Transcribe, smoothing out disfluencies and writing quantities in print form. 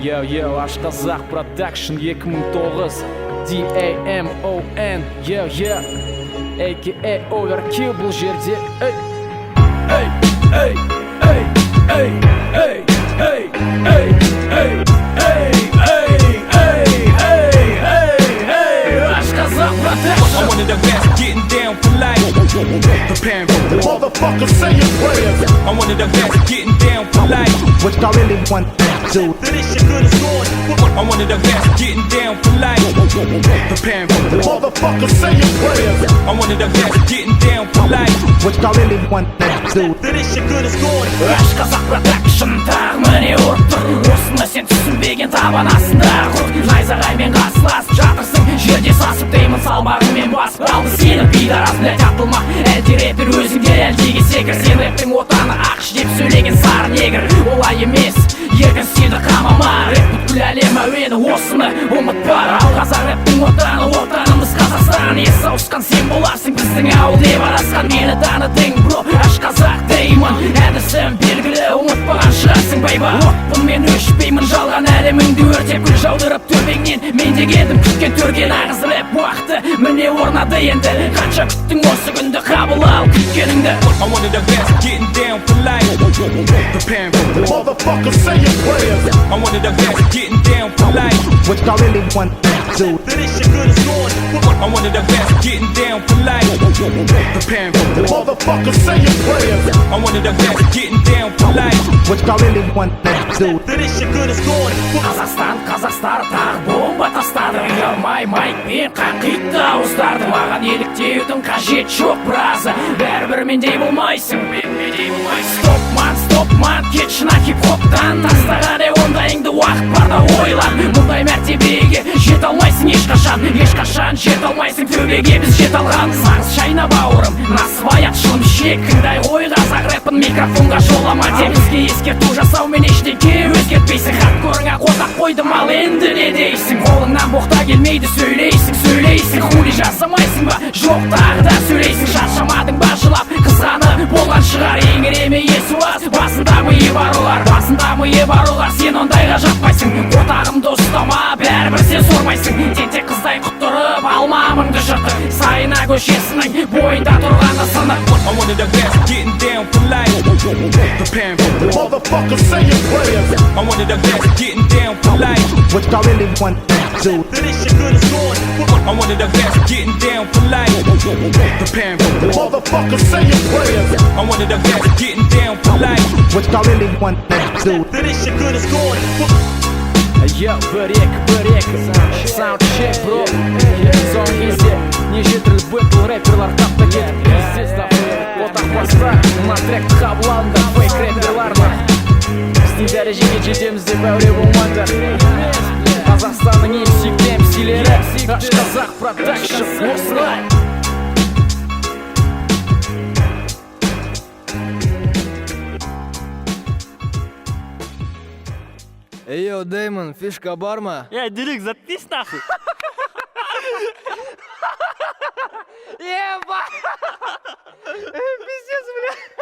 Yo, аш қазақ продакшн 2009 Damon Yo, a.k.a. Overkill бұл жерде. Аш қазақ продакшн. I'm one of the best, getting down for life. Preparing for war. Motherfuckers saying prayers. I'm one of the best, getting down for life. What y'all really want to do? This shit good as gold. I'm one of the best, getting down for life. Preparing for war. Motherfuckers saying prayers. I'm one of the best, getting down for life. What y'all really want to do? This shit good as gold. Аш қазақ продакшн тағы міне ұрып тұр. Осыны сен түсінбеген табан астында құрт. Найзағаймен қарсыласып жатырсың, жерде сасып деймін салмағыңмен басып алды сені пидарас, блять, атылма. Әлде рэпер өзіңде әлдеге секір. Сен рэптің отаны ақш деп сөйлеген сары негр. Олай емес, еркін сені қамама. Рэп бүткіл әлем әуені, осыны ұмытпа. Ал қазақ рэптің отаны, отанымыз Қазақстан. Есі ауысқан сен боларсың біздің ауыл деп адасқан. Мені таныдың, бро, аш қазақ деймін. Әдісім белгілі, ұмытпаған шығарсың байба. Отпын мен өшпеймін, жалған әлеміңді өртеп күл жаудырып төбеңнен. Мен де келдім күткен төрге нағыз рэп уақыты міне орнады енді. Қанша күттің осы күнді, қабыл ал күткеніңді. I'm one of the best, getting down for life. Preparing for war. Motherfuckers saying prayers. I'm one of the best, getting down for life. What y'all really want to do? This shit good as gold. I'm one of the best, getting down for life. Preparing for war. Motherfuckers saying prayers. I'm one of the best, getting down for life. What y'all really want to do? This shit good as gold. Қазақстан, қазақтар тағы бомба тастады. Ұялмай майкпен қаңқитты ауыздарды. Маған еліктеудің қажет жоқ біразы. Бәрібір мендей болмайсың, мендей болмайсың. Стоп ман, кетші на хип-хоптан. Тастағадай ондайыңды уақыт барда ойлан. Мұндай мәртебеге жет алмайсың ешқашан жет алмайсың төбеге біз жет алған. Сағыз шайна бауырым, насыбай атшылым шекіңдай. Ой қазақ рэпін микрофонға жолама деп. Бізге ескерту жасаумен ештеңке өзгертпейсің. Хардкорыңа қозақ қойдым, ал енді не дейсің? Қолыңнан боқта келмейді, сөйлейсің. Хули жасамайсың ба? Жоқ тағы да сөйлейсің. Шаршамадың ба жылап, қызғаны болған шығар. Еңіреме есі басында миы бар олар, сен ондайға жатпайсың. Отағымды ұстама, бәрібір сен сормайсың. Тентек қыздай құттырып алмамыңды жыртып. Сайына көшесінің бойында тұрғаны сынып. I'm one of the best, getting down for life. Preparing for war. Motherfuckers saying prayers. I'm one of the best, getting down for life. What y'all really want to do? This shit good as gold. I'm one of the best, getting down for life. Preparing for war. Motherfuckers saying prayers. I'm one of the best, getting down for life. What y'all really want to do? This shit good as gold. Yo, бір-екі Саундчек, бро. Соңғы кезде неше түрлі бэтл рэперлар тапта кетіп пиздец. Отақ баста, мына тректі қабыл алыңдар фейк рэперларына. Біздің дәрежеге жетеміз деп әуре болмаңдар. Қазақстанның ең сүйікті MC-лері аш қазақ продакшн осылай. Йоу, Дэймон, фишка бар ма? Дирек, заткнись нахуй. Ебать! Пиздец, бля!